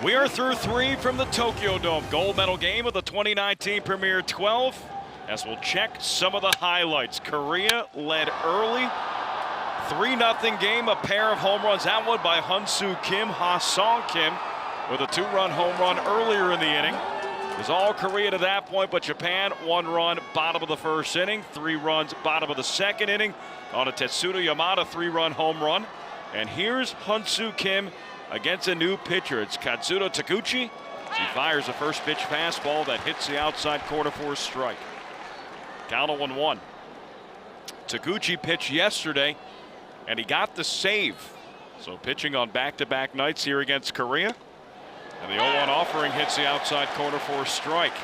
We are through 3 from the Tokyo Dome. Gold medal game of the 2019 Premier 12. As we'll check some of the highlights. Korea led early. 3-0 game, a pair of home runs. That one by Hyun-Soo Kim, Ha-Song Kim with a 2-run home run earlier in the inning. It was all Korea to that point, but Japan 1 run, bottom of the first inning, 3 runs, bottom of the second inning. On a Tetsudo Yamada 3-run home run. And here's Hyun-Soo Kim against a new pitcher. It's Kazuto Taguchi. He fires a first pitch fastball that hits the outside corner for a strike. Count of 1-1. Taguchi pitched yesterday, and he got the save. So pitching on back-to-back nights here against Korea. And the 0-1 offering hits the outside corner for a strike.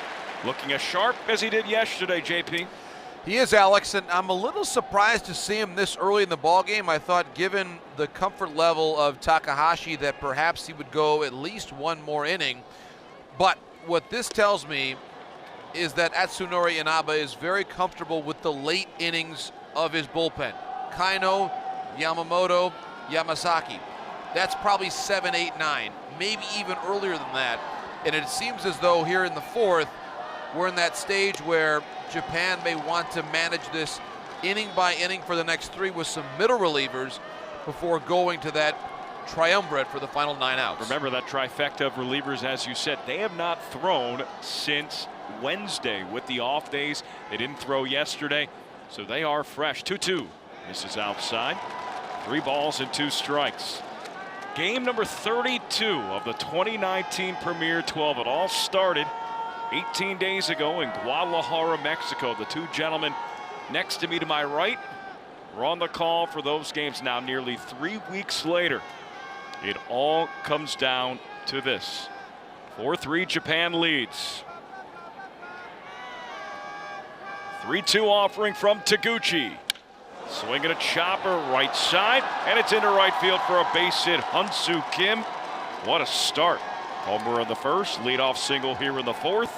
Looking as sharp as he did yesterday, JP. He is, Alex, and I'm a little surprised to see him this early in the ballgame. I thought, given the comfort level of Takahashi, that perhaps he would go at least one more inning. But what this tells me is that Atsunori Inaba is very comfortable with the late innings of his bullpen. Kaino, Yamamoto, Yamasaki. That's probably 7, 8, 9, maybe even earlier than that. And it seems as though here in the 4th, we're in that stage where Japan may want to manage this inning by inning for the next 3 with some middle relievers before going to that triumvirate for the final 9 outs. Remember that trifecta of relievers, as you said, they have not thrown since Wednesday with the off days. They didn't throw yesterday, so they are fresh. 2-2. Misses outside. 3 balls and 2 strikes. Game number 32 of the 2019 Premier 12. It all started 18 days ago in Guadalajara, Mexico. The 2 gentlemen next to me to my right were on the call for those games. Now nearly 3 weeks later, it all comes down to this. 4-3 Japan leads. 3-2 offering from Taguchi. Swinging a chopper right side, and it's into right field for a base hit. Hyun-Soo Kim. What a start. Homer in the first, leadoff single here in the 4th.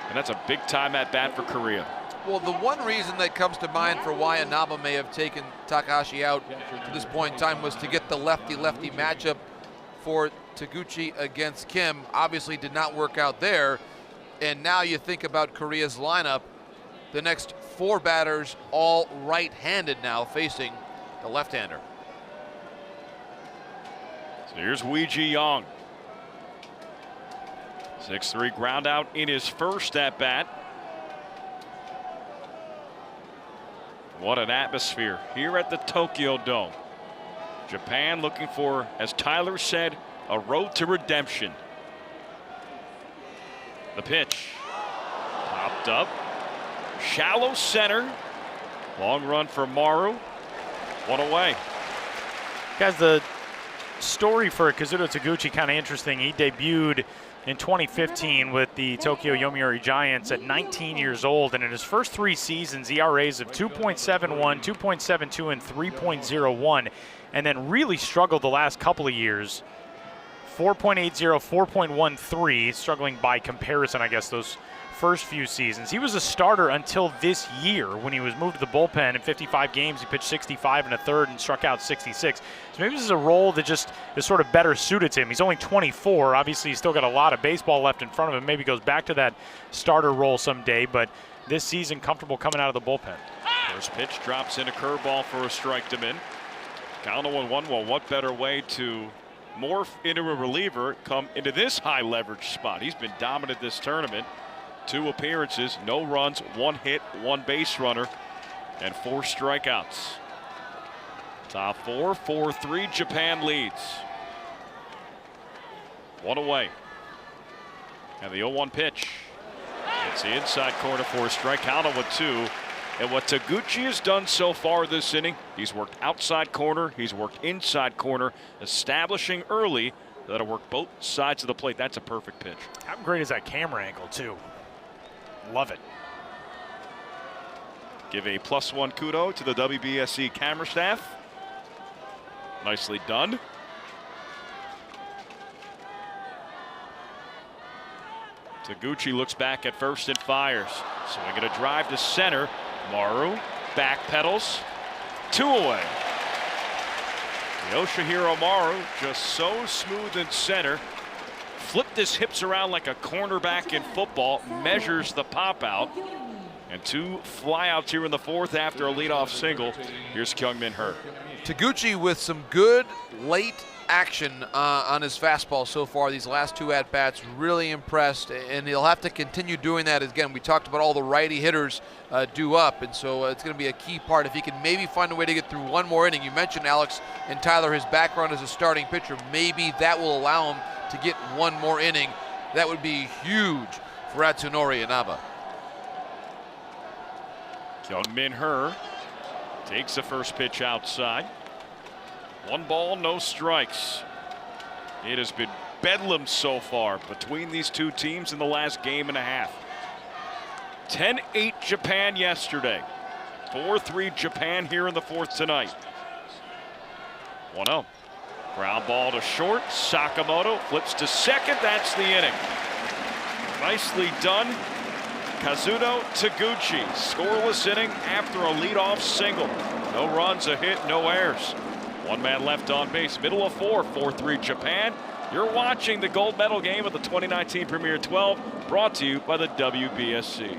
And that's a big time at bat for Korea. Well, the one reason that comes to mind for why Inaba may have taken Takahashi out to this point in time was to get the lefty-lefty matchup for Taguchi against Kim. Obviously did not work out there. And now you think about Korea's lineup. The next 4 batters all right-handed now facing the left-hander. So here's Wee Ji-young. 6-3 ground out in his first at-bat. What an atmosphere here at the Tokyo Dome. Japan looking for, as Tyler said, a road to redemption. The pitch. Popped up. Shallow center. Long run for Maru. 1 away. Guys, the story for Kazuto Taguchi kind of interesting. He debuted in 2015 with the Tokyo Yomiuri Giants at 19 years old, and in his first 3 seasons, ERAs of 2.71, 2.72, and 3.01, and then really struggled the last couple of years. 4.80, 4.13, struggling by comparison, I guess, those first few seasons. He was a starter until this year when he was moved to the bullpen. In 55 games, he pitched 65 and a third and struck out 66. So maybe this is a role that just is sort of better suited to him. He's only 24. Obviously, he's still got a lot of baseball left in front of him. Maybe goes back to that starter role someday, but this season, comfortable coming out of the bullpen. First pitch drops in a curveball for a strike to Min. Count of 1-1. Well, what better way to morph into a reliever, come into this high leverage spot? He's been dominant this tournament. 2 appearances, no runs, 1 hit, 1 base runner, and 4 strikeouts. Top 4, 4-3, Japan leads. 1 away. And the 0-1 pitch. It's the inside corner for a strike. Count of 1-2. And what Taguchi has done so far this inning, he's worked outside corner, he's worked inside corner, establishing early that'll work both sides of the plate. That's a perfect pitch. How great is that camera angle, too? Love it. Give a +1 kudo to the WBSC camera staff. Nicely done. Taguchi looks back at first and fires. Swinging a drive to center. Maru back pedals. 2 away. Yoshihiro Maru just so smooth in center. flipped his hips around like a cornerback in football, measures the pop out. And 2 flyouts here in the 4th after a leadoff single. Here's Kyung-Min Hur. Taguchi with some good late action on his fastball so far. These last 2 at-bats, really impressed, and he'll have to continue doing that. Again, we talked about all the righty hitters due up, and so it's going to be a key part if he can maybe find a way to get through 1 more inning. You mentioned, Alex and Tyler, his background as a starting pitcher. Maybe that will allow him to get 1 more inning. That would be huge for Atsunori Inaba. Kyung-Min Hur takes the first pitch outside. 1 ball, no strikes. It has been bedlam so far between these 2 teams in the last game and a half. 10-8 Japan yesterday. 4-3 Japan here in the 4th tonight. 1-0. Ground ball to short. Sakamoto flips to second. That's the inning. Nicely done. Kazuto Taguchi, scoreless inning after a leadoff single. No runs, a hit, no errors. 1 man left on base. Middle of 4, 4-3 Japan. You're watching the gold medal game of the 2019 Premier 12, brought to you by the WBSC.